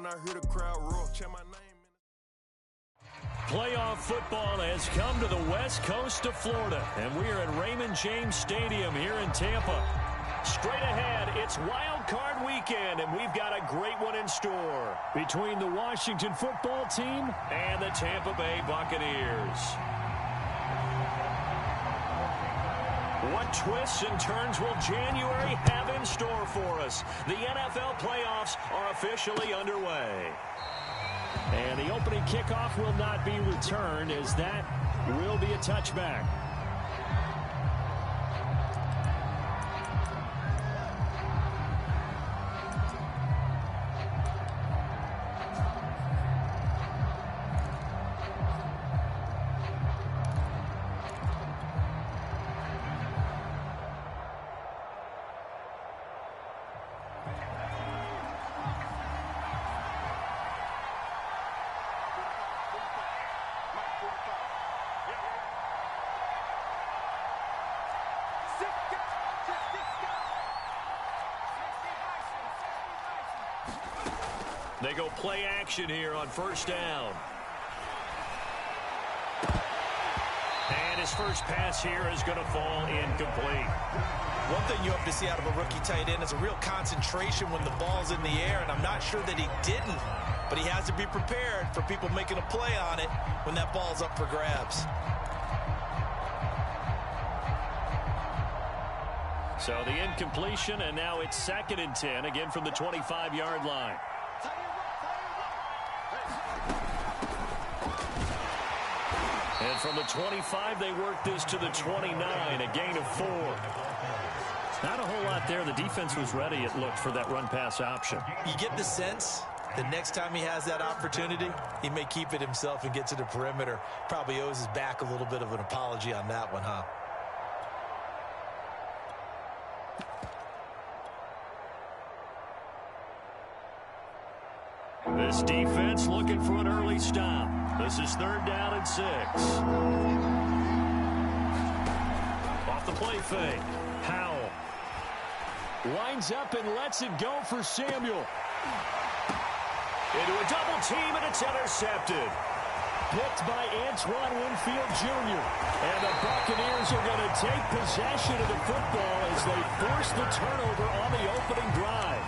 I hear the crowd roar, chant my name. Playoff football has come to the west coast of Florida, and we are at Raymond James Stadium here in Tampa. Straight ahead, it's Wild Card Weekend, and we've got a great one in store between the Washington football team and the Tampa Bay Buccaneers. What twists and turns will January have in store for us? The NFL playoffs are officially underway. And the opening kickoff will not be returned, as that will be a touchback. They go play action here on first down. And his first pass here is going to fall incomplete. One thing you hope to see out of a rookie tight end is a real concentration when the ball's in the air, and I'm not sure that he didn't, but he has to be prepared for people making a play on it when that ball's up for grabs. So the incompletion, and now it's 2nd and 10, again from the 25-yard line. And from the 25, they work this to the 29, a gain of 4. Not a whole lot there. The defense was ready, it looked, for that run-pass option. You get the sense that next time he has that opportunity, he may keep it himself and get to the perimeter. Probably owes his back a little bit of an apology on that one, huh? This defense looking for an early stop. This is 3rd down and 6. Off the play fake. Howell lines up and lets it go for Samuel. Into a double team, and it's intercepted. Picked by Antoine Winfield Jr. And the Buccaneers are going to take possession of the football as they force the turnover on the opening drive.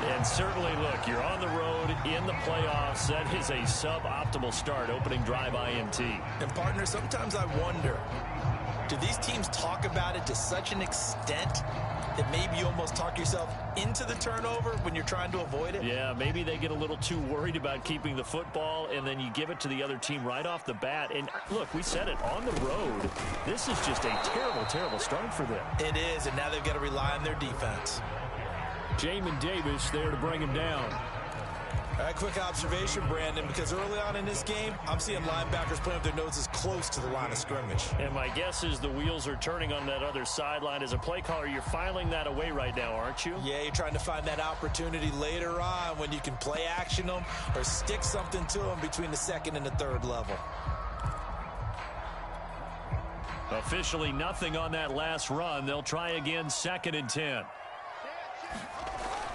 And certainly, look, you're on the road in the playoffs. That is a suboptimal start, opening drive INT. And, partner, sometimes I wonder, do these teams talk about it to such an extent that maybe you almost talk yourself into the turnover when you're trying to avoid it? Yeah, maybe they get a little too worried about keeping the football, and then you give it to the other team right off the bat. And, look, we said it, on the road, this is just a terrible, terrible start for them. It is, and now they've got to rely on their defense. Jamin Davis there to bring him down. All right, quick observation, Brandon, because early on in this game, I'm seeing linebackers playing with their noses close to the line of scrimmage. And my guess is the wheels are turning on that other sideline. As a play caller, you're filing that away right now, aren't you? Yeah, you're trying to find that opportunity later on when you can play action them or stick something to them between the 2nd and the 3rd level. Officially nothing on that last run. They'll try again, 2nd and 10.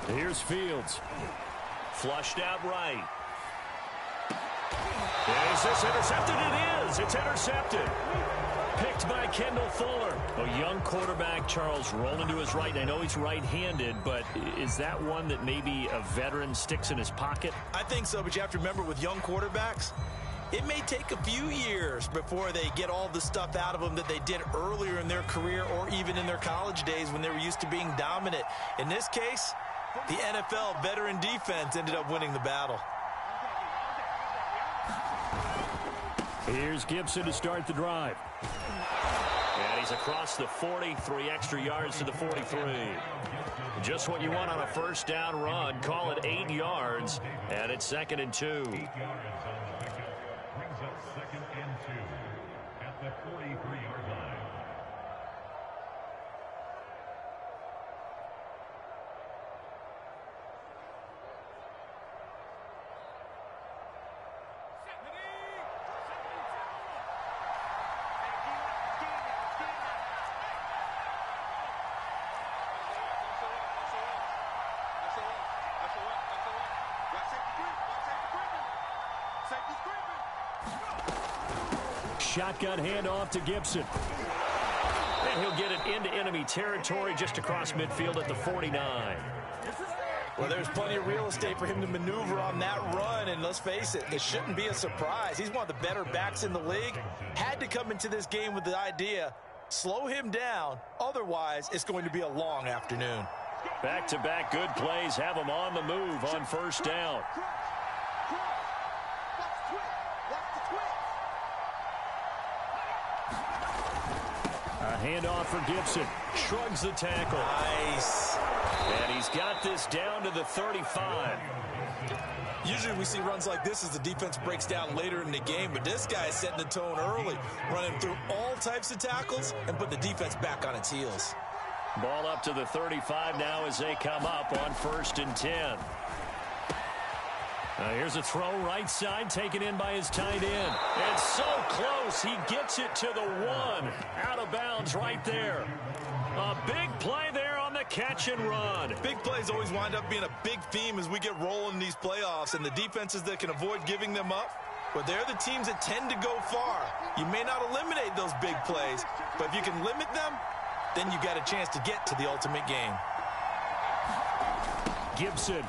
Here's Fields. Flushed out right. Is this intercepted? It is. It's intercepted. Picked by Kendall Fuller. A young quarterback, Charles, rolling to his right. I know he's right-handed, but is that one that maybe a veteran sticks in his pocket? I think so, but you have to remember with young quarterbacks, it may take a few years before they get all the stuff out of them that they did earlier in their career or even in their college days when they were used to being dominant. In this case, the NFL veteran defense ended up winning the battle. Here's Gibson to start the drive. And he's across the 40, 3 extra yards to the 43. Just what you want on a first down run. Call it 8 yards, and it's 2nd and 2. Brings up 2nd and 2 at the 43-yard line. That's all right. Shotgun handoff to Gibson. And he'll get it into enemy territory just across midfield at the 49. Well, there's plenty of real estate for him to maneuver on that run, and let's face it, it shouldn't be a surprise. He's one of the better backs in the league. Had to come into this game with the idea, slow him down, otherwise it's going to be a long afternoon. Back-to-back good plays have him on the move on first down. A handoff for Gibson. Shrugs the tackle. Nice. And he's got this down to the 35. Usually we see runs like this as the defense breaks down later in the game, but this guy is setting the tone early, running through all types of tackles and put the defense back on its heels. Ball up to the 35 now as they come up on 1st and 10. Here's a throw right side taken in by his tight end. And so close, he gets it to the 1. Out of bounds right there. A big play there on the catch and run. Big plays always wind up being a big theme as we get rolling in these playoffs, and the defenses that can avoid giving them up, but they're the teams that tend to go far. You may not eliminate those big plays, but if you can limit them, then you got a chance to get to the ultimate game. Gibson.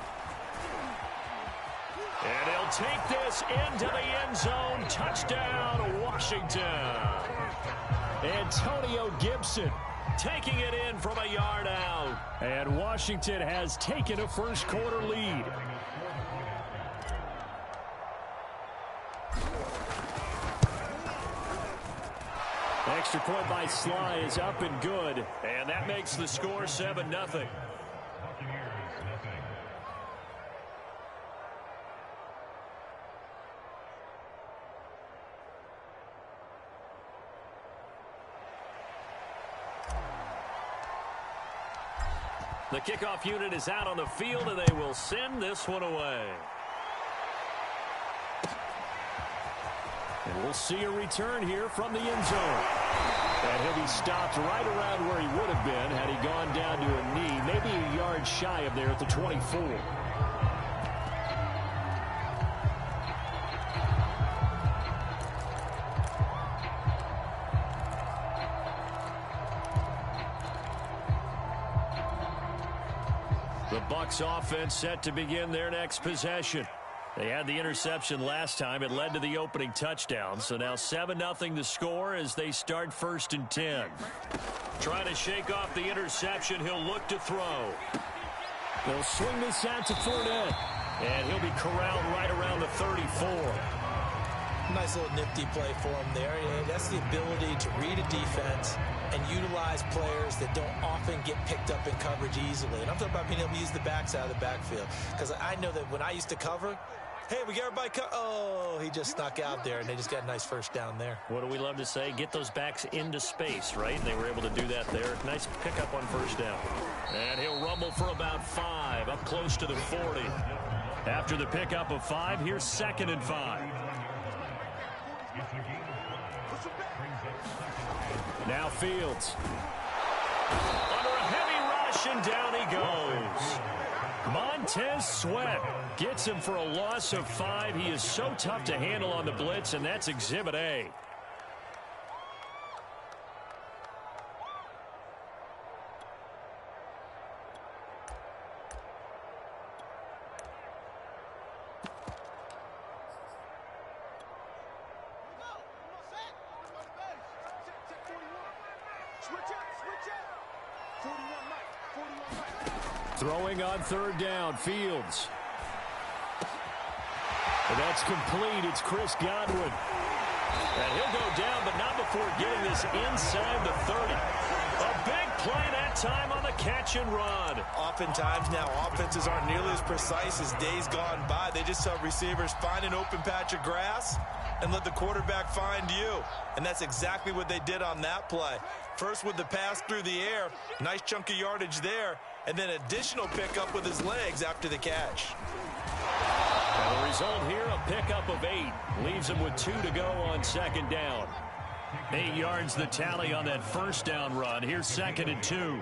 And he'll take this into the end zone. Touchdown, Washington. Antonio Gibson taking it in from a yard out. And Washington has taken a first quarter lead. Extra point by Sly is up and good. And that makes the score 7-0. The kickoff unit is out on the field, and they will send this one away. And we'll see a return here from the end zone. And he'll be stopped right around where he would have been had he gone down to a knee, maybe a yard shy of there at the 24. The Bucs offense set to begin their next possession. They had the interception last time. It led to the opening touchdown. So now 7-0 the score as they start 1st and 10. Trying to shake off the interception. He'll look to throw. They'll swing this out to Fournette. And he'll be corralled right around the 34. Nice little nifty play for him there. That's the ability to read a defense and utilize players that don't often get picked up in coverage easily. And I'm talking about being able to use the backs out of the backfield. Because I know that when I used to cover, hey, we got everybody oh, he just snuck out there, and they just got a nice first down there. What do we love to say? Get those backs into space, right? And they were able to do that there. Nice pickup on first down. And he'll rumble for about 5, up close to the 40. After the pickup of 5, here's 2nd and 5. Now Fields. Under a heavy rush, and down he goes. Montez Sweat gets him for a loss of 5. He is so tough to handle on the blitz, and that's Exhibit A. Throwing on 3rd down, Fields. And that's complete. It's Chris Godwin. And he'll go down, but not before getting this inside the 30. A big play that time on the catch and run. Oftentimes now, offenses aren't nearly as precise as days gone by. They just have receivers find an open patch of grass and let the quarterback find you. And that's exactly what they did on that play. First with the pass through the air, nice chunk of yardage there, and then additional pickup with his legs after the catch. And the result here, a pickup of 8. Leaves him with 2 to go on 2nd down. 8 yards the tally on that first down run. Here's 2nd and 2.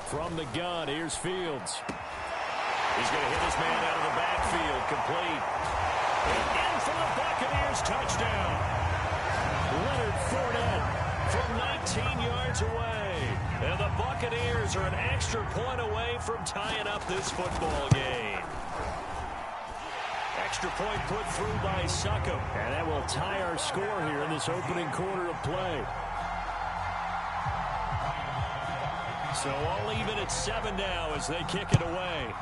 From the gun, here's Fields. He's going to hit his man out of the backfield, complete. And in for the Buccaneers, touchdown. Leonard Fournette from 19 yards away. And the Buccaneers are an extra point away from tying up this football game. Extra point put through by Succop. And that will tie our score here in this opening quarter of play. So all even at 7 now as they kick it away.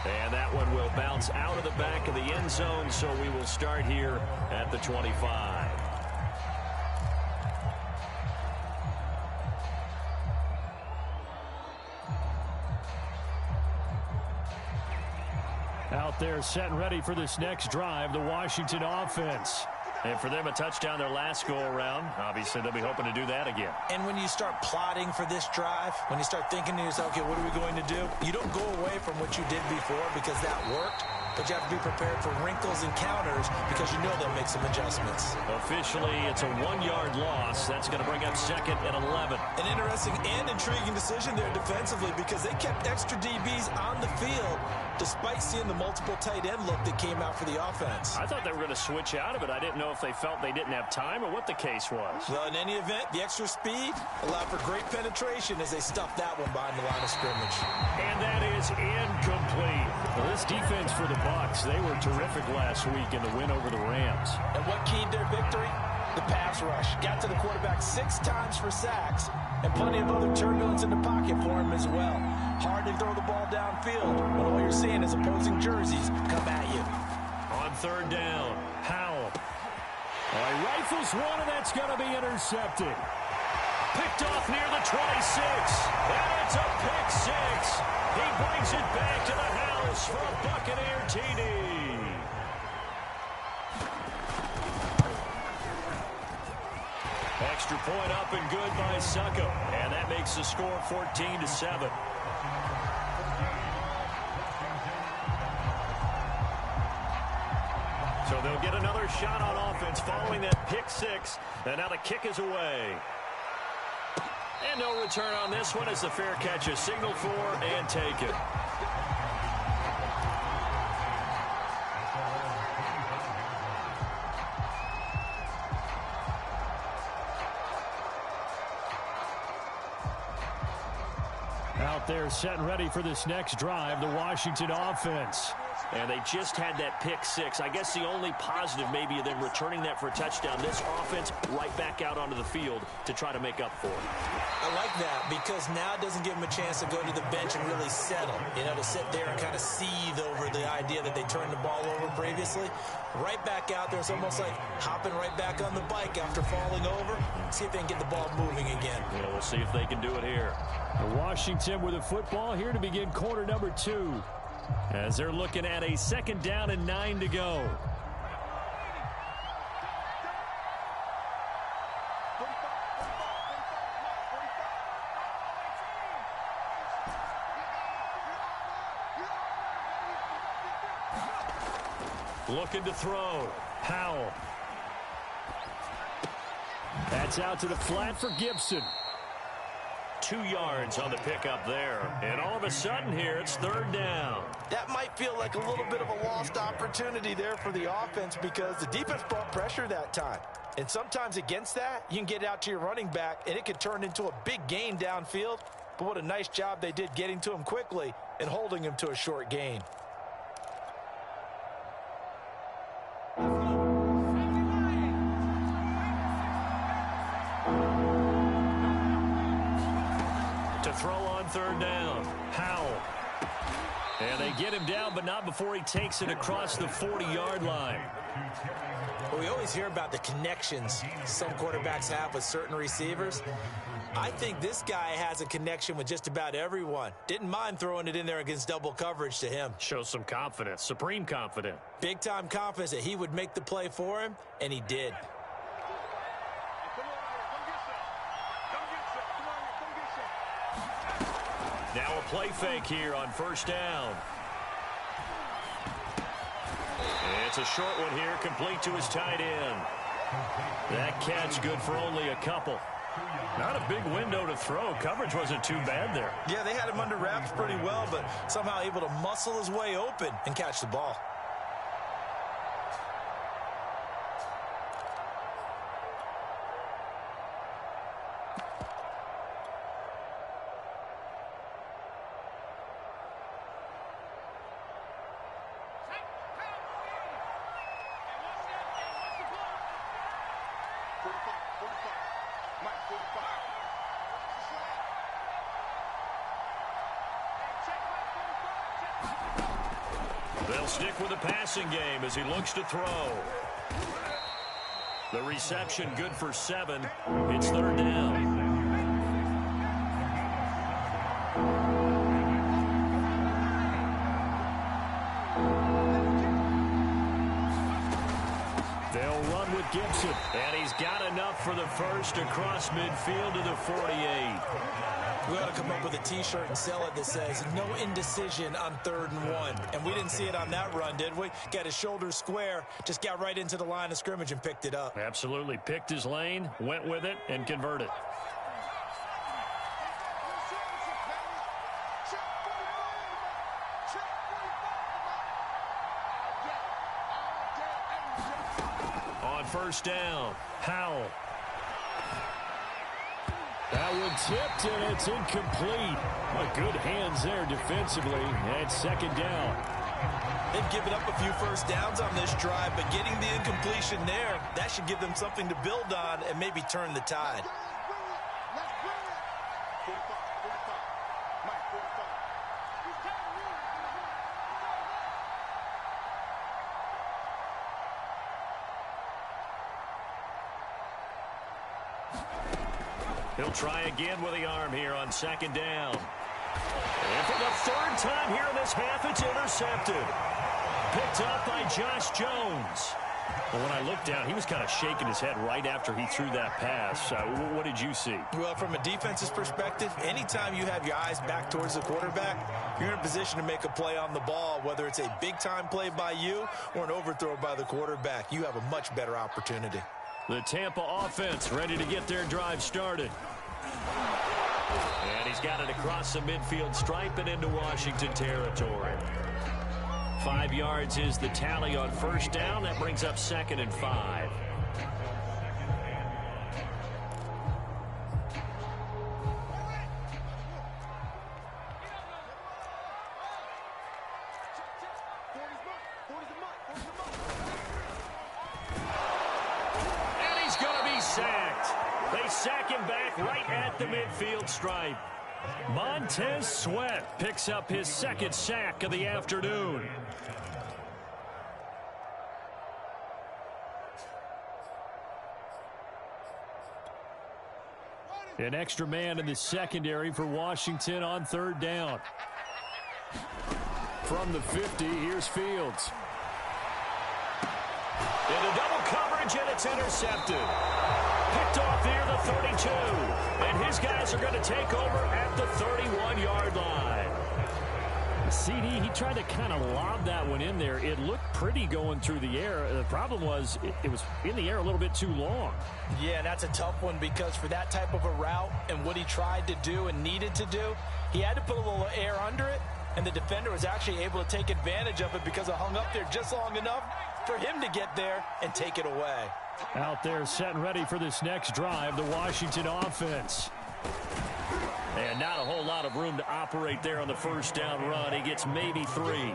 And that one will bounce out of the back of the end zone, so we will start here at the 25. Out there set and ready for this next drive, the Washington offense. And for them, a touchdown their last go-around. Obviously, they'll be hoping to do that again. And when you start plotting for this drive, when you start thinking to yourself, okay, what are we going to do? You don't go away from what you did before because that worked, but you have to be prepared for wrinkles and counters because you know they'll make some adjustments. Officially, it's a 1-yard loss. That's going to bring up second and 11. An interesting and intriguing decision there defensively because they kept extra DBs on the field despite seeing the multiple tight end look that came out for the offense. I thought they were going to switch out of it. I didn't know if they felt they didn't have time or what the case was. Well, in any event, the extra speed allowed for great penetration as they stuffed that one behind the line of scrimmage. And that is incomplete. Well, this defense for the Bucs, they were terrific last week in the win over the Rams. And what keyed their victory? The pass rush. Got to the quarterback 6 times for sacks, and plenty of other turbulence in the pocket for him as well. Hard to throw the ball downfield when all you're seeing is opposing jerseys come at you. On third down, Howell. He rifles one, and that's going to be intercepted. Picked off near the 26, and it's a pick 6. He brings it back to the house for a Buccaneer TD. Extra point up and good by Succop, and that makes the score 14-7. So they'll get another shot on offense following that pick 6, and now the kick is away. And no return on this one as the fair catch is signaled for and taken. Out there set and ready for this next drive, the Washington offense. And they just had that pick 6. I guess the only positive maybe of them returning that for a touchdown. This offense right back out onto the field to try to make up for it. I like that because now it doesn't give them a chance to go to the bench and really settle. You know, to sit there and kind of seethe over the idea that they turned the ball over previously. Right back out there. It's almost like hopping right back on the bike after falling over. See if they can get the ball moving again. Yeah, we'll see if they can do it here. Washington with the football here to begin quarter number 2. As they're looking at a 2nd down and 9 to go. Looking to throw. Howell. That's out to the flat for Gibson. 2 yards on the pickup there. And all of a sudden here, it's 3rd down. That might feel like a little bit of a lost opportunity there for the offense because the defense brought pressure that time. And sometimes against that, you can get out to your running back, and it could turn into a big gain downfield. But what a nice job they did getting to him quickly and holding him to a short gain. Throw on 3rd down. Howell. And they get him down, but not before he takes it across the 40-yard line. Well, we always hear about the connections some quarterbacks have with certain receivers. I think this guy has a connection with just about everyone. Didn't mind throwing it in there against double coverage to him. Shows some confidence, supreme confidence. Big-time confidence that he would make the play for him, and he did. Now a play fake here on 1st down. It's a short one here, complete to his tight end. That catch good for only a couple. Not a big window to throw. Coverage wasn't too bad there. Yeah, they had him under wraps pretty well, but somehow able to muscle his way open and catch the ball. They'll stick with the passing game as he looks to throw. The reception good for 7. It's third down. They'll run with Gibson, and he's got enough for the first across midfield to the 48. We ought to come up with a T-shirt and sell it that says, no indecision on 3rd and 1. And we didn't see it on that run, did we? Got his shoulders square, just got right into the line of scrimmage and picked it up. Absolutely. Picked his lane, went with it, and converted. On first down, Howell. That one tipped, and it's incomplete. Good hands there defensively, and second down. They've given up a few first downs on this drive, but getting the incompletion there, that should give them something to build on and maybe turn the tide. He'll try again with the arm here on second down. And for the third time here in this half, it's intercepted. Picked up by Josh Jones. But when I looked down, he was kind of shaking his head right after he threw that pass. What did you see? Well, from a defense's perspective, anytime you have your eyes back towards the quarterback, you're in a position to make a play on the ball, whether it's a big-time play by you or an overthrow by the quarterback. You have a much better opportunity. The Tampa offense ready to get their drive started. And he's got it across the midfield stripe and into Washington territory. 5 yards is the tally on first down. That brings up 2nd and 5. And he's going to be sacked. They sack him back right at the midfield stripe. Montez Sweat picks up his 2nd sack of the afternoon. An extra man in the secondary for Washington on 3rd down. From the 50, here's Fields. Into double coverage, and it's intercepted. Picked off near the 32. And his guys are going to take over at the 31-yard line. CD, he tried to kind of lob that one in there. It looked pretty going through the air. The problem was it was in the air a little bit too long. Yeah, and that's a tough one because for that type of a route and what he tried to do and needed to do, he had to put a little air under it, and the defender was actually able to take advantage of it because it hung up there just long enough for him to get there and take it away. Out there set and ready for this next drive, the Washington offense. And not a whole lot of room to operate there on the first down run. He gets maybe 3. Well,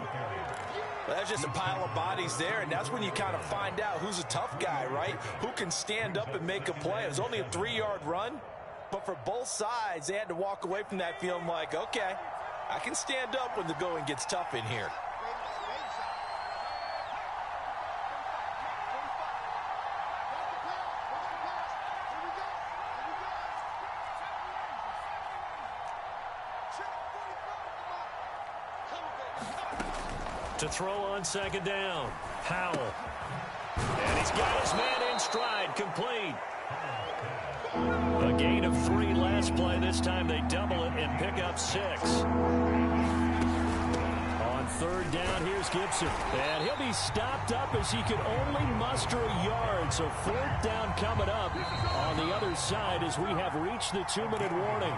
that's just a pile of bodies there, and that's when you kind of find out who's a tough guy, right? Who can stand up and make a play. It was only a 3-yard run, but for both sides, they had to walk away from that feeling like, okay, I can stand up when the going gets tough in here. To throw on second down, Howell. And he's got his man in stride, complete. A gain of 3 last play. This time they double it and pick up 6. On third down, here's Gibson. And he'll be stopped up as he could only muster a yard. So fourth down coming up on the other side as we have reached the 2-minute warning.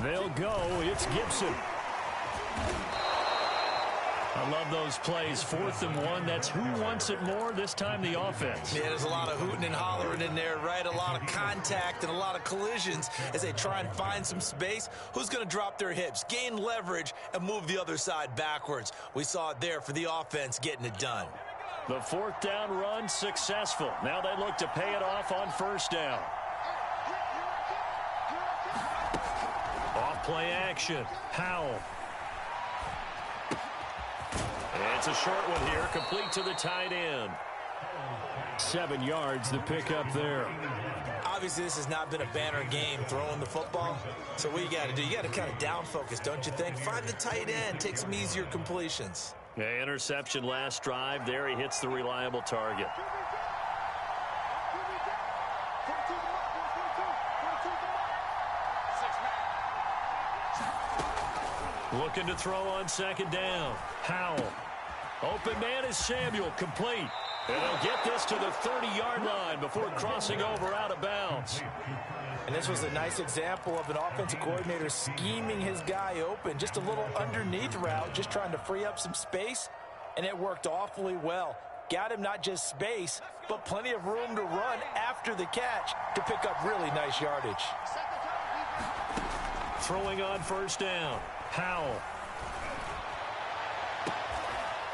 They'll go. It's Gibson. I love those plays. 4th and 1. That's who wants it more. This time the offense. Yeah, there's a lot of hooting and hollering in there, right? A lot of contact and a lot of collisions as they try and find some space. Who's going to drop their hips, gain leverage, and move the other side backwards? We saw it there for the offense getting it done. The 4th down run successful. Now they look to pay it off on 1st down. Off-play action. Howell. It's a short one here, complete to the tight end. 7 yards, the pickup there. Obviously, this has not been a banner game throwing the football. So what you got to do, you got to kind of down focus, don't you think? Find the tight end, take some easier completions. Yeah, interception last drive. There he hits the reliable target. Looking to throw on 2nd down. Howell. Open man is Samuel, complete. And they'll get this to the 30-yard line before crossing over out of bounds. And this was a nice example of an offensive coordinator scheming his guy open. Just a little underneath route, just trying to free up some space, and it worked awfully well. Got him not just space, but plenty of room to run after the catch to pick up really nice yardage. Throwing on 1st down. Howell.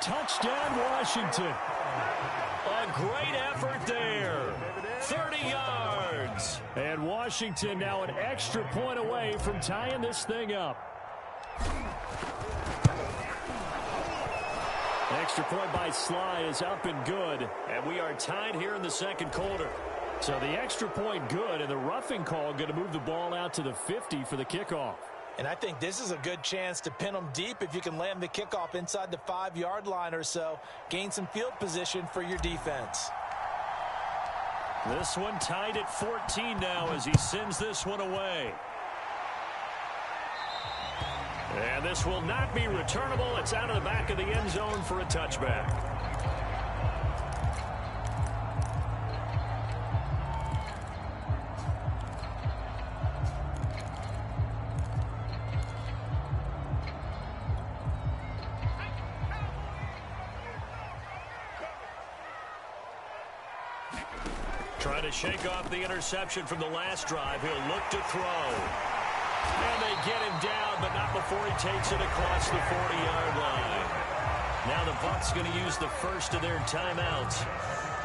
Touchdown, Washington. A great effort there. 30 yards. And Washington now an extra point away from tying this thing up. Extra point by Sly is up and good. And we are tied here in the 2nd quarter. So the extra point good, and the roughing call going to move the ball out to the 50 for the kickoff. And I think this is a good chance to pin them deep if you can land the kickoff inside the 5-yard line or so. Gain some field position for your defense. This one tied at 14 now as he sends this one away. And this will not be returnable. It's out of the back of the end zone for a touchback. Trying to shake off the interception from the last drive. He'll look to throw. And they get him down, but not before he takes it across the 40-yard line. Now the Bucs going to use the first of their timeouts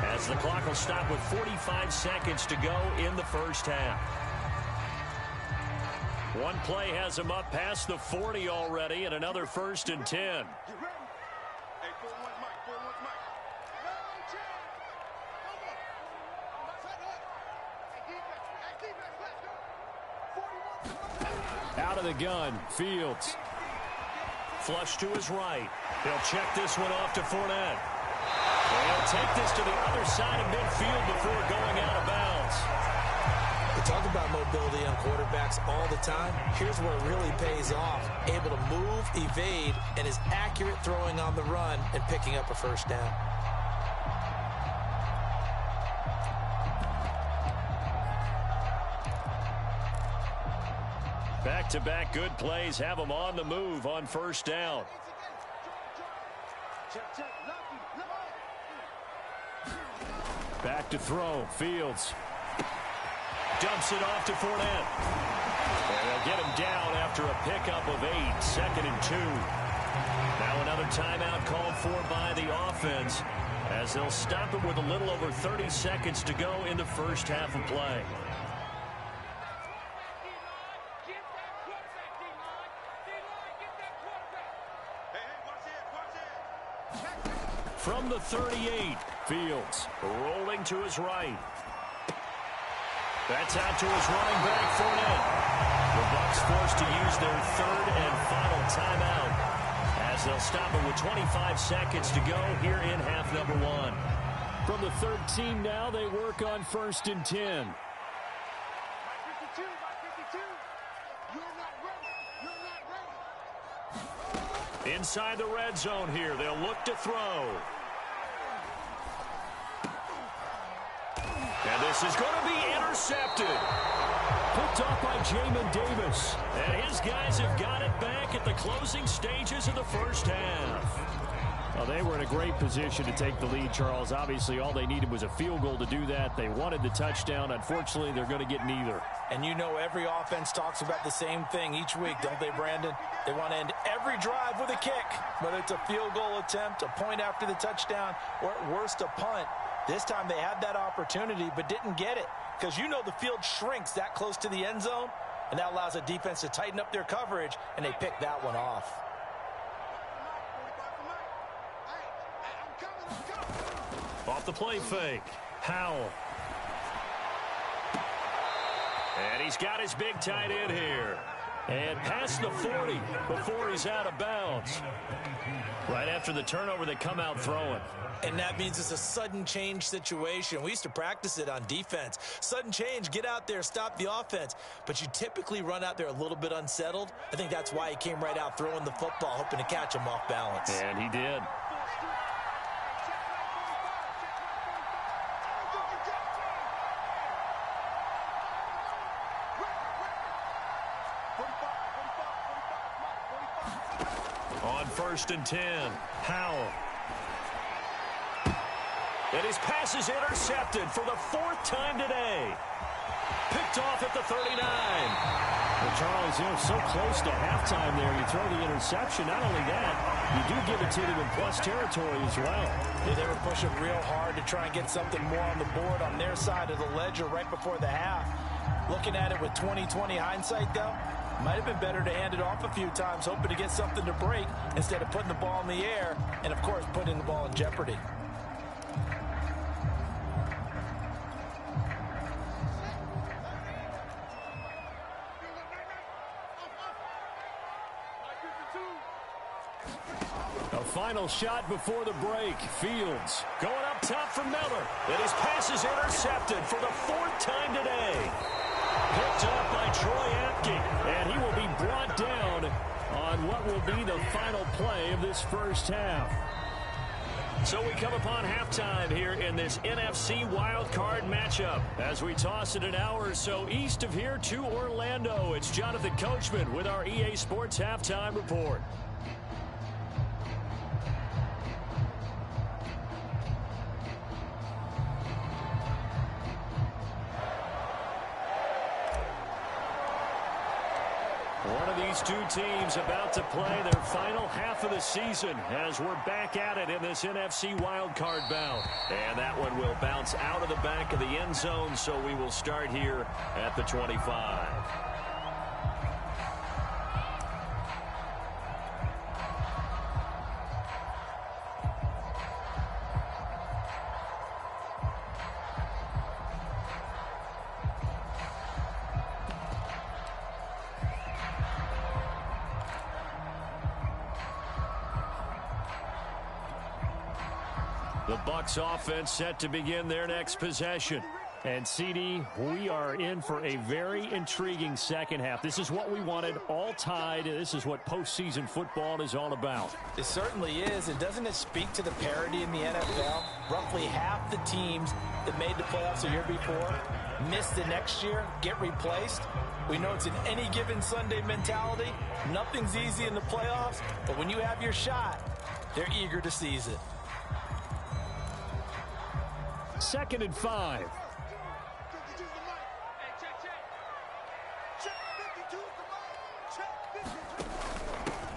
as the clock will stop with 45 seconds to go in the first half. One play has him up past the 40 already, and another 1st and 10. Out of the gun, Fields. Flush to his right. He'll check this one off to Fournette. And he'll take this to the other side of midfield before going out of bounds. We talk about mobility on quarterbacks all the time. Here's where it really pays off. Able to move, evade, and is accurate throwing on the run and picking up a 1st down. Back-to-back good plays have them on the move on 1st down. Back to throw. Fields. Dumps it off to Fournette. And they'll get him down after a pickup of 8. 2nd and 2. Now another timeout called for by the offense as they'll stop it with a little over 30 seconds to go in the first half of play. From the 38, Fields rolling to his right. That's out to his running back, Fournette. The Bucs forced to use their third and final timeout as they'll stop it with 25 seconds to go here in half number one. From the 13 now, they work on 1st and 10. Inside the red zone here, they'll look to throw. And this is going to be intercepted. Picked off by Jamin Davis. And his guys have got it back at the closing stages of the first half. Well, they were in a great position to take the lead, Charles. Obviously, all they needed was a field goal to do that. They wanted the touchdown. Unfortunately, they're going to get neither. And you know every offense talks about the same thing each week, don't they, Brandon? They want to end every drive with a kick, whether it's a field goal attempt, a point after the touchdown, or at worst a punt. This time they had that opportunity but didn't get it because you know the field shrinks that close to the end zone, and that allows the defense to tighten up their coverage, and they picked that one off. Off the play fake, Howell. And he's got his big tight end here. And past the 40 before he's out of bounds. Right after the turnover, they come out throwing. And that means it's a sudden change situation. We used to practice it on defense. Sudden change, get out there, stop the offense. But you typically run out there a little bit unsettled. I think that's why he came right out throwing the football, hoping to catch him off balance. And he did. On 1st and 10, Howell. And his pass is intercepted for the 4th time today. Picked off at the 39. Well, Charles, so close to halftime there. You throw the interception. Not only that, you do give it to them in plus territory as well. Yeah, they were pushing real hard to try and get something more on the board on their side of the ledger right before the half. Looking at it with 20/20 hindsight, though, might have been better to hand it off a few times, hoping to get something to break instead of putting the ball in the air and, of course, putting the ball in jeopardy. A final shot before the break. Fields going up top for Miller. And his pass is intercepted for the 4th time today. Picked up by Troy Apke. And he will be brought down on what will be the final play of this first half. So we come upon halftime here in this NFC wildcard matchup. As we toss it an hour or so east of here to Orlando, it's Jonathan Coachman with our EA Sports Halftime Report. One of these two teams about to play their final half of the season as we're back at it in this NFC wildcard bout. And that one will bounce out of the back of the end zone, so we will start here at the 25. The Bucs offense set to begin their next possession. And, CD, we are in for a very intriguing second half. This is what we wanted, all tied. This is what postseason football is all about. It certainly is. And doesn't it speak to the parity in the NFL? Roughly half the teams that made the playoffs a year before miss the next year, get replaced. We know it's an any given Sunday mentality. Nothing's easy in the playoffs, but when you have your shot, they're eager to seize it. 2nd and 5.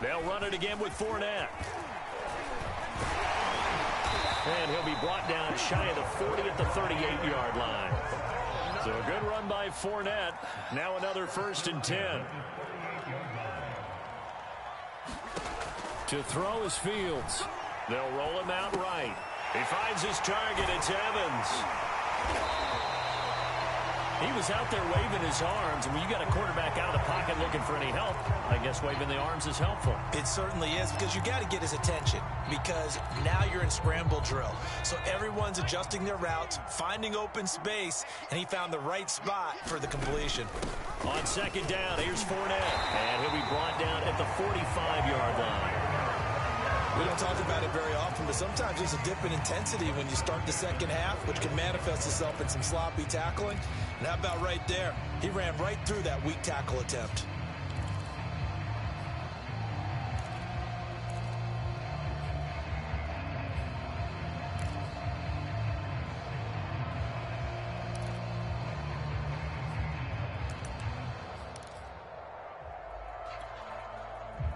They'll run it again with Fournette. And he'll be brought down shy of the 40 at the 38-yard line. So a good run by Fournette. Now another 1st and 10. To throw is Fields. They'll roll him out right. He finds his target. It's Evans. He was out there waving his arms, and when you got a quarterback out of the pocket looking for any help, I guess waving the arms is helpful. It certainly is, because you got to get his attention, because now you're in scramble drill. So everyone's adjusting their routes, finding open space, and he found the right spot for the completion. On 2nd down, here's Fournette, and he'll be brought down at the 45-yard line. We don't talk about it very often, but sometimes there's a dip in intensity when you start the second half, which can manifest itself in some sloppy tackling. And how about right there? He ran right through that weak tackle attempt.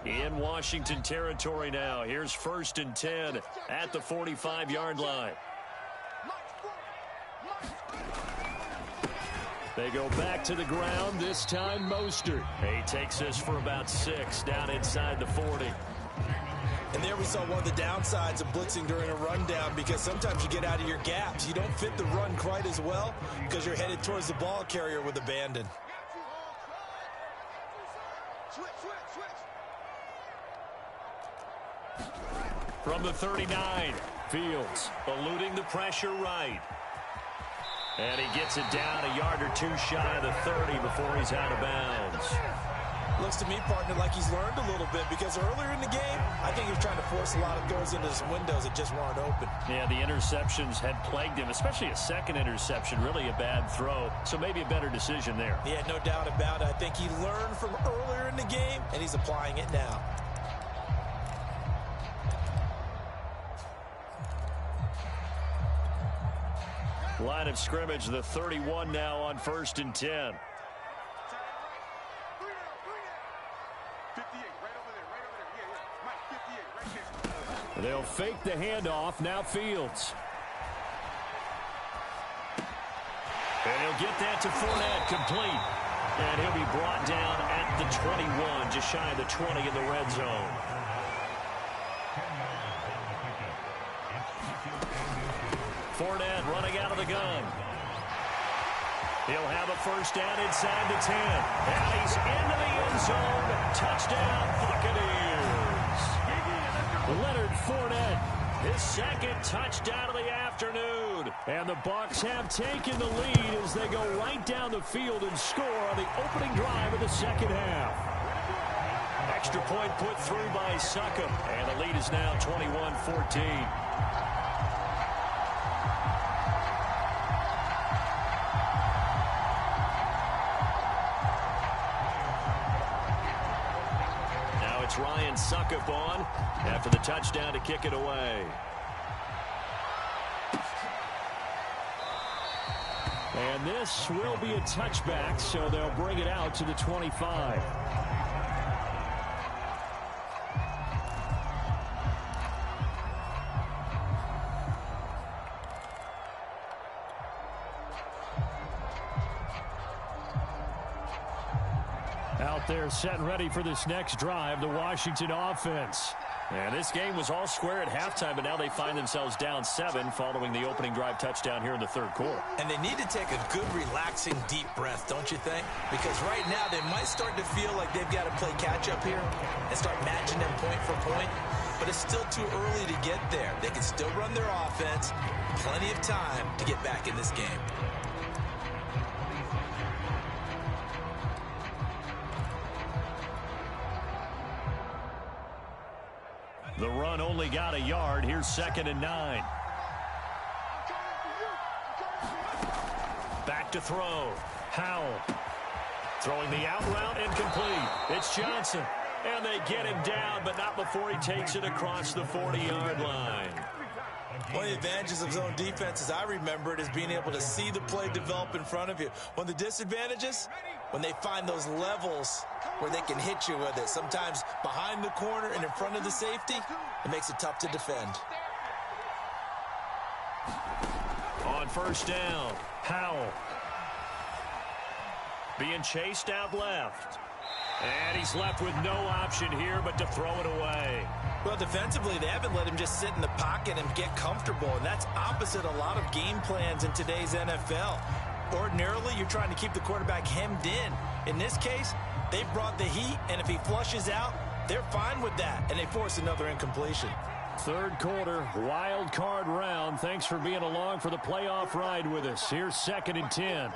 In Washington territory now. Here's 1st and 10 at the 45-yard line. They go back to the ground, this time Mostert. He takes this for about 6 down inside the 40. And there we saw one of the downsides of blitzing during a rundown, because sometimes you get out of your gaps. You don't fit the run quite as well because you're headed towards the ball carrier with abandon. From the 39, Fields eluding the pressure right. And he gets it down a yard or two shy of the 30 before he's out of bounds. Looks to me, partner, like he's learned a little bit, because earlier in the game, I think he was trying to force a lot of throws into some windows that just weren't open. Yeah, the interceptions had plagued him, especially a second interception, really a bad throw. So maybe a better decision there. Yeah, no doubt about it. I think he learned from earlier in the game, and he's applying it now. Line of scrimmage, the 31 now on 1st and 10. They'll fake the handoff. Now Fields. And he'll get that to Fournette, complete. And he'll be brought down at the 21, just shy of the 20 in the red zone. Fournette running out of the gun. He'll have a 1st down inside the 10. And he's into the end zone. Touchdown, Buccaneers. Leonard Fournette, his 2nd touchdown of the afternoon. And the Bucs have taken the lead as they go right down the field and score on the opening drive of the 2nd half. Extra point put through by Succop. And the lead is now 21-14. Ryan Succop on after the touchdown to kick it away. And this will be a touchback, so they'll bring it out to the 25. Out there set and ready for this next drive, the Washington offense. And this game was all square at halftime, but now they find themselves down 7 following the opening drive touchdown here in the 3rd quarter. And they need to take a good, relaxing, deep breath, don't you think? Because right now they might start to feel like they've got to play catch-up here and start matching them point for point. But it's still too early to get there. They can still run their offense. Plenty of time to get back in this game. The run only got a yard. Here's 2nd and 9. Back to throw. Howell. Throwing the out route incomplete. It's Johnson. And they get him down, but not before he takes it across the 40-yard line. One of the advantages of zone defense, as I remember it, is being able to see the play develop in front of you. One of the disadvantages, when they find those levels where they can hit you with it. Sometimes behind the corner and in front of the safety, it makes it tough to defend. On first down, Howell. Being chased out left. And he's left with no option here but to throw it away. Well, defensively, they haven't let him just sit in the pocket and get comfortable, and that's opposite a lot of game plans in today's NFL. Ordinarily, you're trying to keep the quarterback hemmed in. In this case, they brought the heat, and if he flushes out, they're fine with that, and they force another incompletion. Third quarter, wild card round. Thanks for being along for the playoff ride with us. Here's 2nd and 10.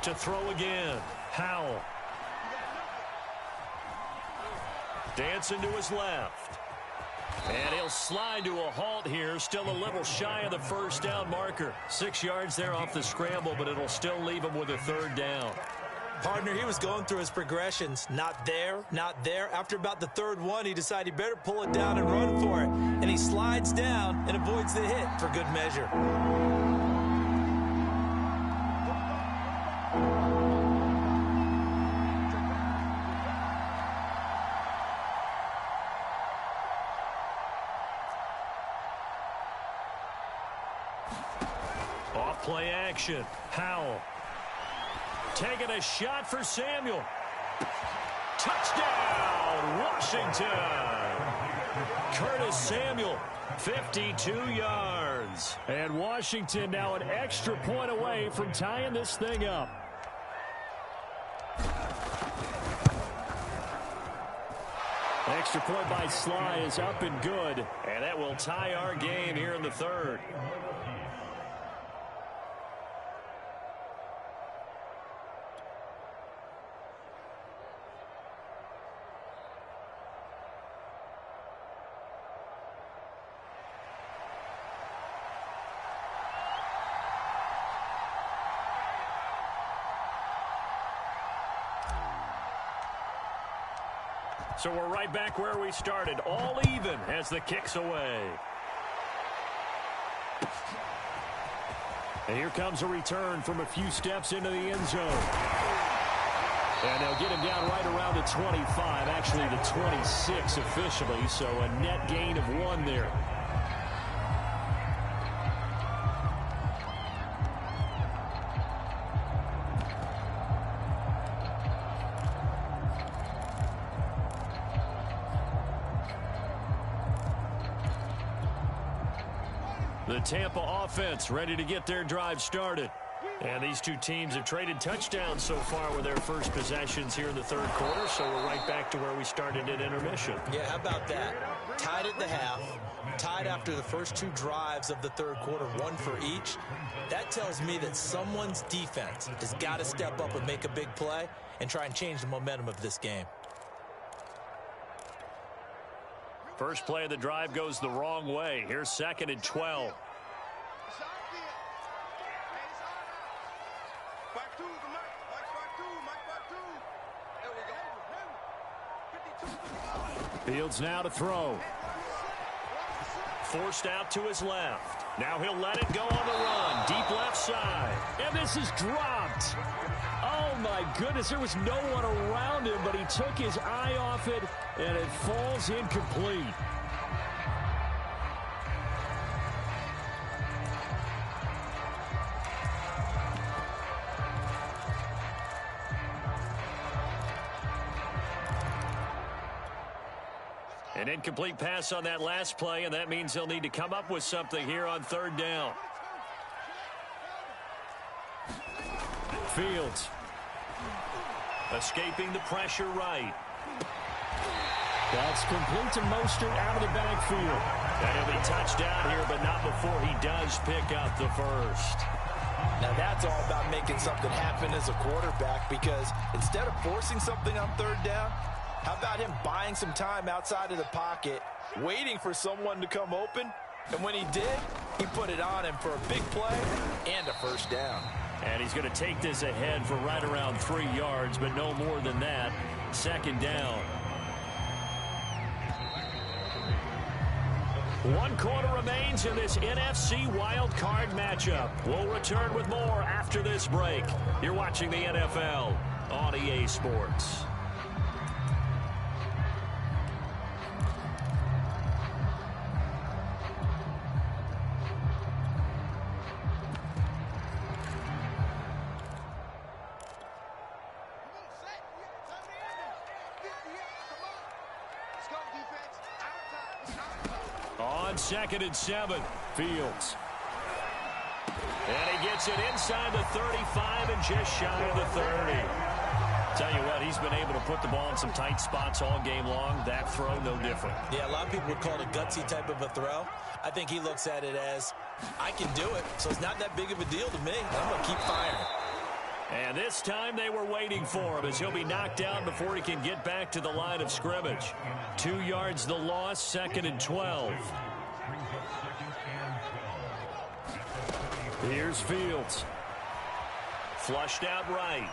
To throw again, Howell. Dancing to his left. And he'll slide to a halt here, still a little shy of the first down marker. 6 yards there off the scramble, but it'll still leave him with a third down. Partner, he was going through his progressions. Not there, not there. After about the third one, he decided he better pull it down and run for it. And he slides down and avoids the hit for good measure. Play action. Howell. Taking a shot for Samuel. Touchdown, Washington. Curtis Samuel, 52 yards. And Washington now an extra point away from tying this thing up. Extra point by Sly is up and good. And that will tie our game here in the third. So we're right back where we started, all even as the kick's away. And here comes a return from a few steps into the end zone. And they'll get him down right around the 25, actually the 26 officially, so a net gain of 1 there. The Tampa offense ready to get their drive started. And these two teams have traded touchdowns so far with their first possessions here in the third quarter, so we're right back to where we started at intermission. Yeah, how about that? Tied at the half, tied after the first 2 drives of the third quarter, 1 for each. That tells me that someone's defense has got to step up and make a big play and try and change the momentum of this game. First play of the drive goes the wrong way. Here's 2nd and 12. Fields now to throw. Forced out to his left. Now he'll let it go on the run. Deep left side. And this is dropped. Oh, my goodness. There was no one around him, but he took his eye off it, and it falls incomplete. An incomplete pass on that last play, and that means they'll need to come up with something here on third down. Fields. Escaping the pressure right. That's complete to Mostert out of the backfield. And he'll be touched down here, but not before he does pick up the first. Now that's all about making something happen as a quarterback, because instead of forcing something on third down, how about him buying some time outside of the pocket, waiting for someone to come open, and when he did, he put it on him for a big play and a first down. And he's going to take this ahead for right around 3 yards, but no more than that. Second down. One quarter remains in this NFC wildcard matchup. We'll return with more after this break. You're watching the NFL on EA Sports. On 2nd and 7, Fields. And he gets it inside the 35 and just shy of the 30. Tell you what, he's been able to put the ball in some tight spots all game long. That throw, no different. Yeah, a lot of people would call it a gutsy type of a throw. I think he looks at it as, I can do it, so it's not that big of a deal to me. I'm going to keep firing. And this time they were waiting for him as he'll be knocked down before he can get back to the line of scrimmage. 2 yards the loss, 2nd and 12. Here's Fields. Flushed out right.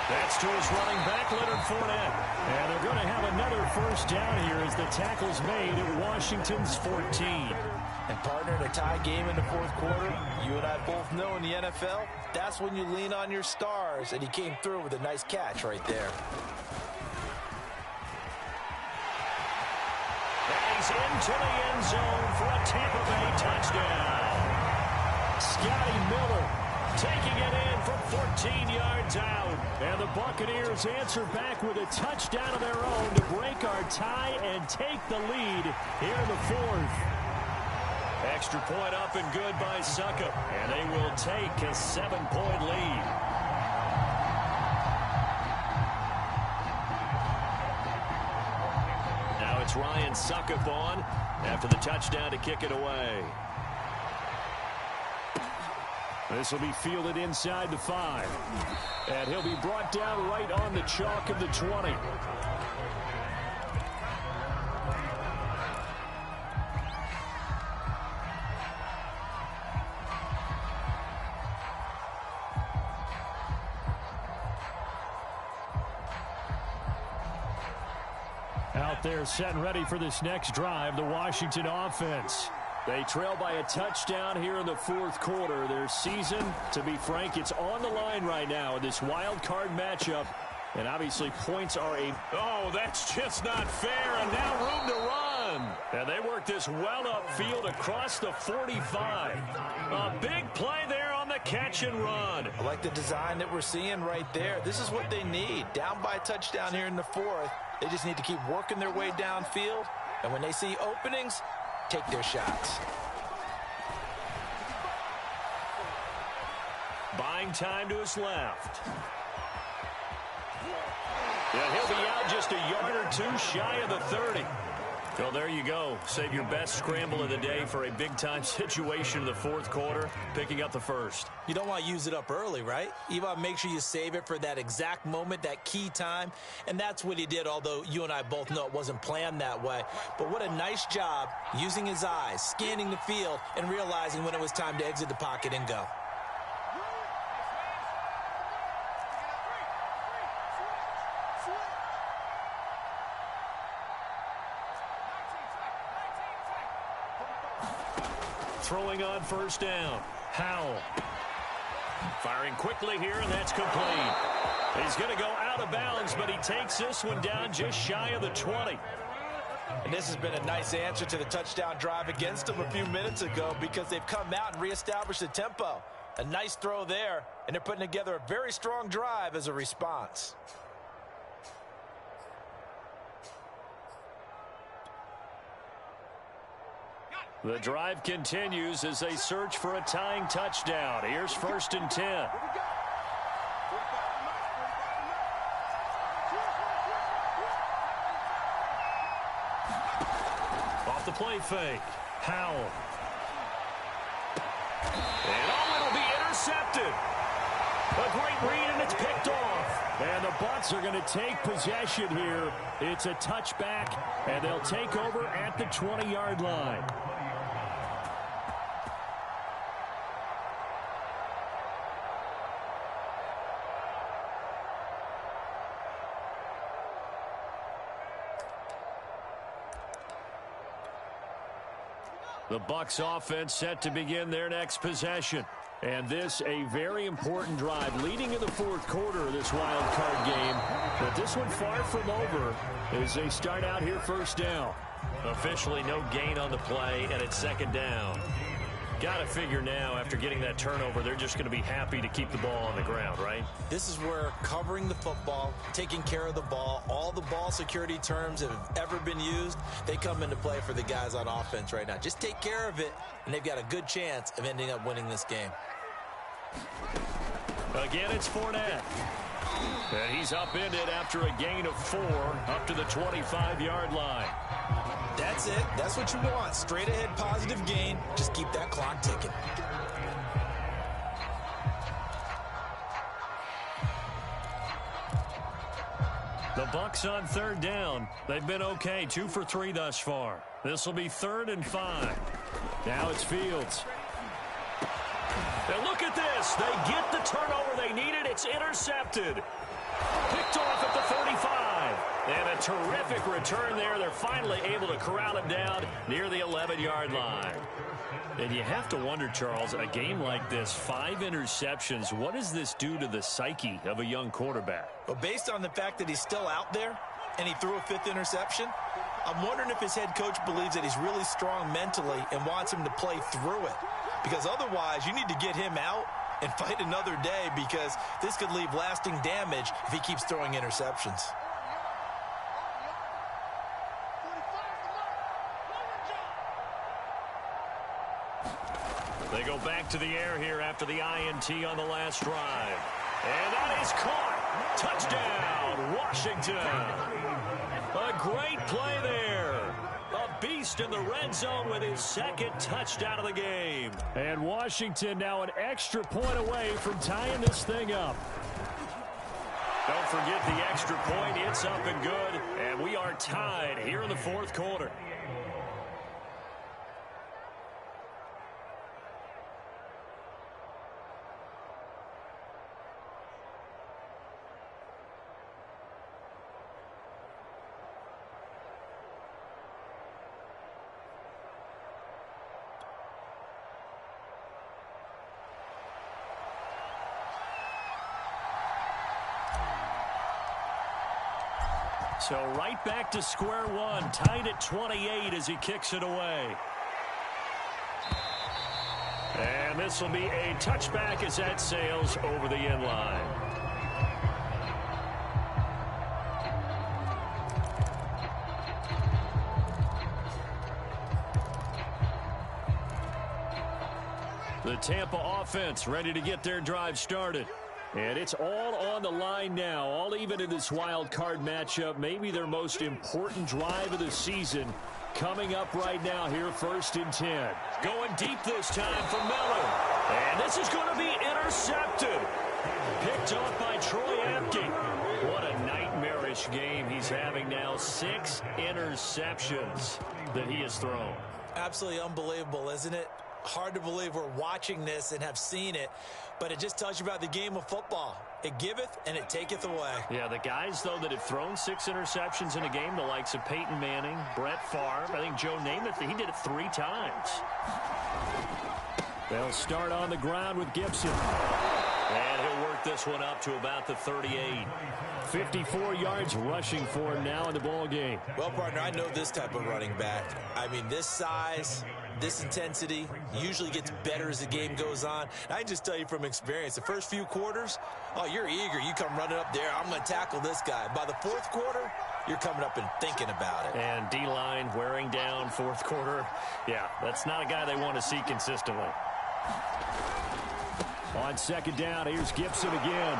That's to his running back, Leonard Fournette. And they're going to have another first down here as the tackle's made at Washington's 14. And partner, in a tie game in the fourth quarter, you and I both know in the NFL, that's when you lean on your stars, and he came through with a nice catch right there. And he's into the end zone for a Tampa Bay touchdown. Scotty Miller taking it in from 14 yards out. And the Buccaneers answer back with a touchdown of their own to break our tie and take the lead here in the fourth. Extra point up and good by Suckup. And they will take a 7-point lead. Now it's Ryan Suckup on after the touchdown to kick it away. This will be fielded inside the 5. And he'll be brought down right on the chalk of the 20. Out there set and ready for this next drive, the Washington offense. They trail by a touchdown here in the fourth quarter. Their season, to be frank, it's on the line right now in this wild card matchup. And obviously points are oh, that's just not fair. And now room to run. And they work this well upfield across the 45. A big play there on the catch and run. I like the design that we're seeing right there. This is what they need. Down by a touchdown here in the fourth. They just need to keep working their way downfield. And when they see openings, take their shots. Buying time to his left. Yeah, he'll be out just a yard or two shy of the 30. Well, there you go. Save your best scramble of the day for a big-time situation in the fourth quarter, picking up the first. You don't want to use it up early, right? You want to make sure you save it for that exact moment, that key time. And that's what he did, although you and I both know it wasn't planned that way. But what a nice job using his eyes, scanning the field, and realizing when it was time to exit the pocket and go. Throwing on first down. Howell. Firing quickly here, and that's complete. He's going to go out of bounds, but he takes this one down just shy of the 20. And this has been a nice answer to the touchdown drive against them a few minutes ago because they've come out and reestablished the tempo. A nice throw there, and they're putting together a very strong drive as a response. The drive continues as they search for a tying touchdown. Here's 1st and 10. Off the play fake. Howell. And it'll be intercepted. A great read, and it's picked off. And the Bucs are going to take possession here. It's a touchback, and they'll take over at the 20-yard line. The Bucs offense set to begin their next possession. And this a very important drive leading in the fourth quarter of this wild card game. But this one far from over as they start out here first down. Officially no gain on the play, and it's second down. Got to figure now, after getting that turnover, they're just going to be happy to keep the ball on the ground, right? This is where covering the football, taking care of the ball, all the ball security terms that have ever been used, they come into play for the guys on offense right now. Just take care of it, and they've got a good chance of ending up winning this game. Again, it's Fournette. And he's upended after a gain of 4 up to the 25-yard line. That's it. That's what you want. Straight ahead positive gain. Just keep that clock ticking. The Bucs on third down. They've been okay, 2 for 3 thus far. This will be 3rd and 5. Now it's Fields. And look at this. They get the turnover they needed. It's intercepted. Picked off at the 35. And a terrific return there. They're finally able to corral him down near the 11-yard line. And you have to wonder, Charles, a game like this, 5 interceptions, what does this do to the psyche of a young quarterback? Well, based on the fact that he's still out there and he threw a 5th interception, I'm wondering if his head coach believes that he's really strong mentally and wants him to play through it. Because otherwise, you need to get him out and fight another day, because this could leave lasting damage if he keeps throwing interceptions. They go back to the air here after the INT on the last drive. And that is caught. Touchdown, Washington. A great play there. A beast in the red zone with his 2nd touchdown of the game. And Washington now an extra point away from tying this thing up. Don't forget the extra point. It's up and good. And we are tied here in the fourth quarter. So right back to square one, tied at 28 as he kicks it away. And this will be a touchback as that sails over the end line. The Tampa offense ready to get their drive started. And it's all on the line now, all even in this wild card matchup. Maybe their most important drive of the season coming up right now here, 1st and 10. Going deep this time for Miller. And this is going to be intercepted. Picked off by Troy Apke. What a nightmarish game he's having now. 6 interceptions that he has thrown. Absolutely unbelievable, isn't it? Hard to believe we're watching this and have seen it, but it just tells you about the game of football. It giveth and it taketh away. Yeah, the guys, though, that have thrown 6 interceptions in a game, the likes of Peyton Manning, Brett Favre, I think Joe Namath, he did it 3 times. They'll start on the ground with Gibson. And he'll work this one up to about the 38. 54 yards rushing for him now in the ball game. Well, partner, I know this type of running back. I mean, this size, this intensity usually gets better as the game goes on. And I can just tell you from experience, the first few quarters, oh, you're eager. You come running up there, I'm going to tackle this guy. By the fourth quarter, you're coming up and thinking about it. And D-line wearing down fourth quarter. Yeah, that's not a guy they want to see consistently. On 2nd down, here's Gibson again.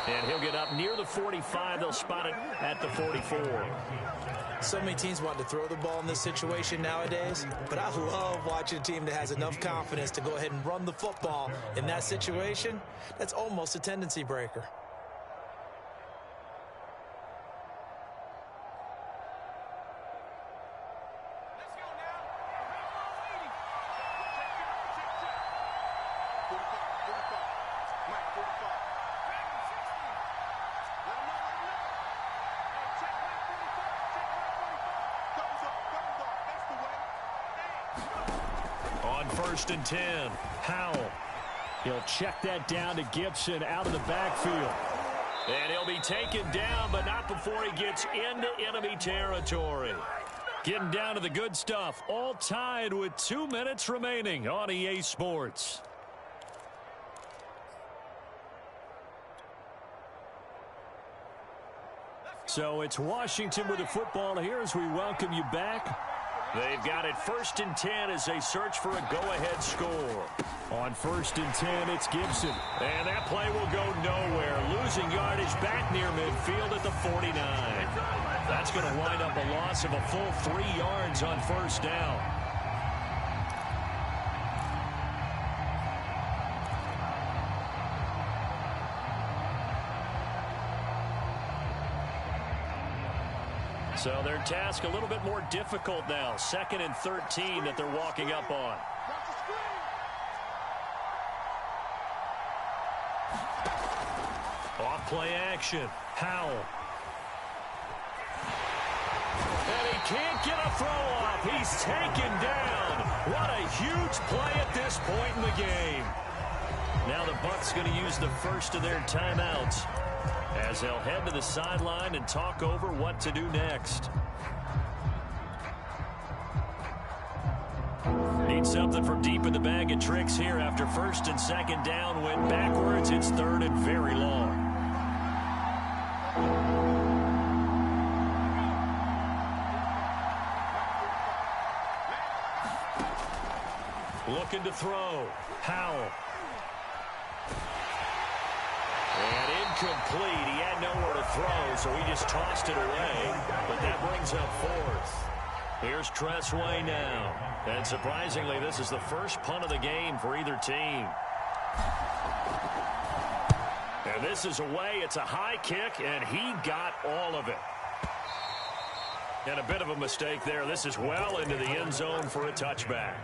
And he'll get up near the 45. They'll spot it at the 44. So many teams want to throw the ball in this situation nowadays, but I love watching a team that has enough confidence to go ahead and run the football in that situation. That's almost a tendency breaker. first and 10. Howell. He'll check that down to Gibson out of the backfield. And he'll be taken down, but not before he gets into enemy territory. Getting down to the good stuff. All tied with 2 minutes remaining on EA Sports. So it's Washington with the football here as we welcome you back. They've got it first and 10 as they search for a go-ahead score. On first and 10, it's Gibson. And that play will go nowhere. Losing yardage back near midfield at the 49. That's going to wind up a loss of a full 3 yards on first down. So their task a little bit more difficult now. 2nd and 13 that they're walking up on. Off play action. Howell. And he can't get a throw off. He's taken down. What a huge play at this point in the game. Now the Bucs going to use the first of their timeouts as they'll head to the sideline and talk over what to do next. Need something from deep in the bag of tricks here after first and second down went backwards. It's 3rd and very long. Looking to throw. Howell. And incomplete. He had nowhere to throw, so he just tossed it away. But that brings up 4th. Here's Tressway now. And surprisingly, this is the first punt of the game for either team. And this is away. It's a high kick, and he got all of it. And a bit of a mistake there. This is well into the end zone for a touchback.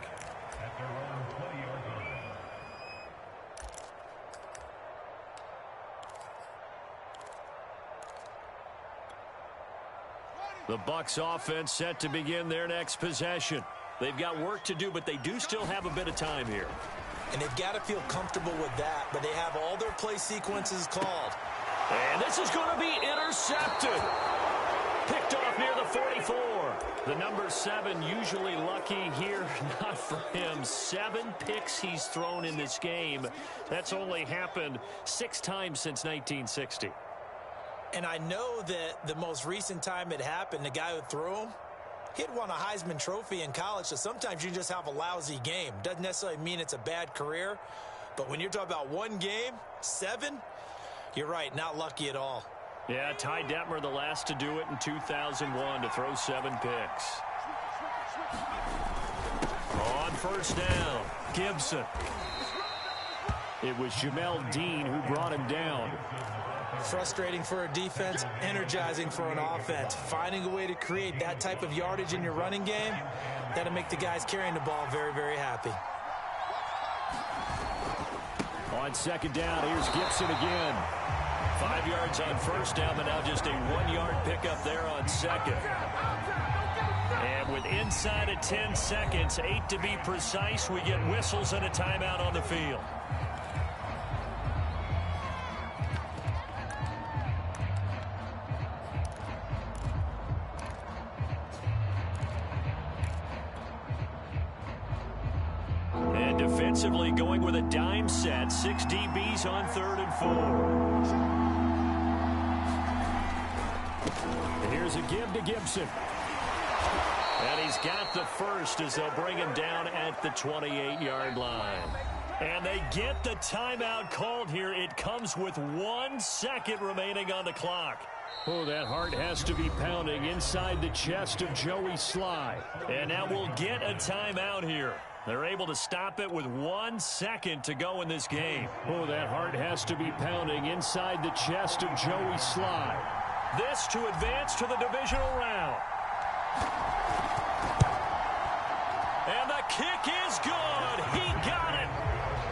The Bucs offense set to begin their next possession. They've got work to do, but they do still have a bit of time here. And they've got to feel comfortable with that, but they have all their play sequences called. And this is going to be intercepted. Picked off near the 44. The number 7 usually lucky here. Not for him. 7 picks he's thrown in this game. That's only happened 6 times since 1960. And I know that the most recent time it happened, the guy who threw him, he'd won a Heisman Trophy in college, so sometimes you just have a lousy game. Doesn't necessarily mean it's a bad career, but when you're talking about one game, 7, you're right, not lucky at all. Yeah, Ty Detmer, the last to do it in 2001, to throw 7 picks. On first down, Gibson. It was Jamel Dean who brought him down. Frustrating for a defense, energizing for an offense. Finding a way to create that type of yardage in your running game, that'll make the guys carrying the ball very, very happy. On second down, here's Gibson again. 5 yards on first down, but now just a 1-yard pickup there on second. And with inside of 10 seconds, 8 to be precise, we get whistles and a timeout on the field. Defensively going with a dime set. 6 DBs on 3rd and 4. And here's a give to Gibson. And he's got the first as they'll bring him down at the 28-yard line. And they get the timeout called here. It comes with 1 second remaining on the clock. Oh, that heart has to be pounding inside the chest of Joey Sly. And now we'll get a timeout here. They're able to stop it with 1 second to go in this game. Oh, that heart has to be pounding inside the chest of Joey Sly. This to advance to the divisional round. And the kick is good. He got it.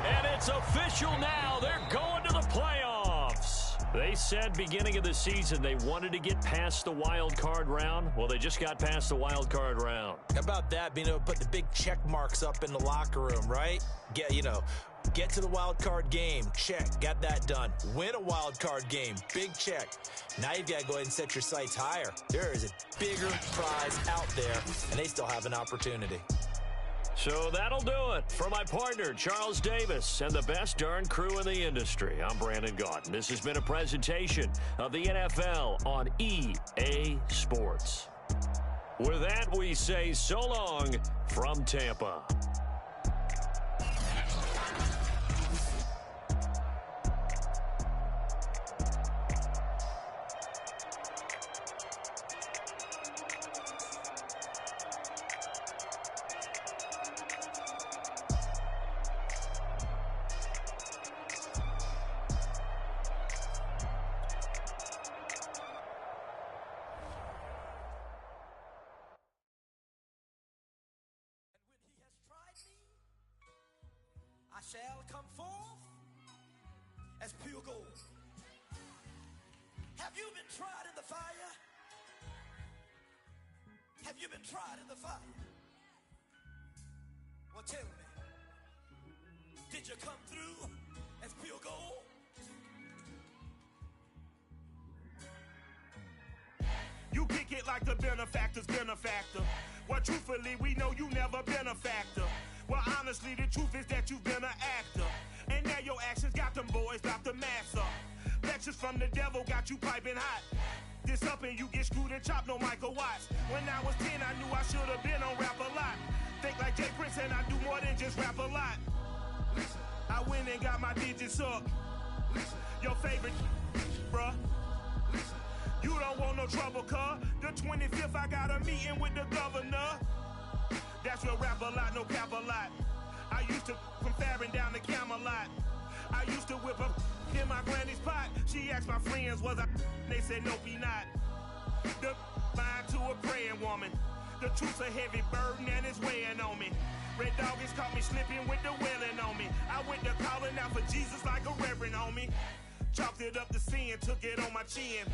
And it's official now. They're going to the playoffs. They said beginning of the season they wanted to get past the wild card round. Well, they just got past the wild card round. How about that, being able to put the big check marks up in the locker room, right? Get to the wild card game, check, got that done. Win a wild card game, big check. Now you've got to go ahead and set your sights higher. There is a bigger prize out there, and they still have an opportunity. So that'll do it. For my partner, Charles Davis, and the best darn crew in the industry, I'm Brandon Gaudin. This has been a presentation of the NFL on EA Sports. With that, we say so long from Tampa. I shall come forth as pure gold. Have you been tried in the fire? Have you been tried in the fire? Well, tell me, did you come through as pure gold? You kick it like the benefactor's benefactor. Well, truthfully, we know you never been a factor. Well, honestly, the truth is that you've been an actor. And now your actions got them boys about to mass up. Lectures from the devil got you piping hot. This up and you get screwed and chopped, no Michael Watts. When I was 10, I knew I should have been on rap a lot. Think like Jay Prince and I do more than just rap a lot. Listen, I went and got my digits up. Listen, your favorite, bruh. Listen, you don't want no trouble, cuz. The 25th, I got a meeting with the governor. That's real rap a lot, no cap a lot. I used to from Farron down to Camelot. I used to whip up in my granny's pot. She asked my friends, was I? They said, nope, he not. The line to a praying woman. The truth's a heavy burden and it's weighing on me. Red Doggies caught me slipping with the wailing on me. I went to calling out for Jesus like a reverend on me. Chalked it up to sin, took it on my chin.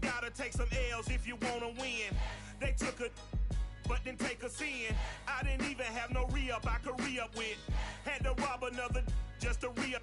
Gotta take some L's if you wanna win. They took a but then take a sin. I didn't even have no re-up I could re-up with. Had to rob another just to re-up.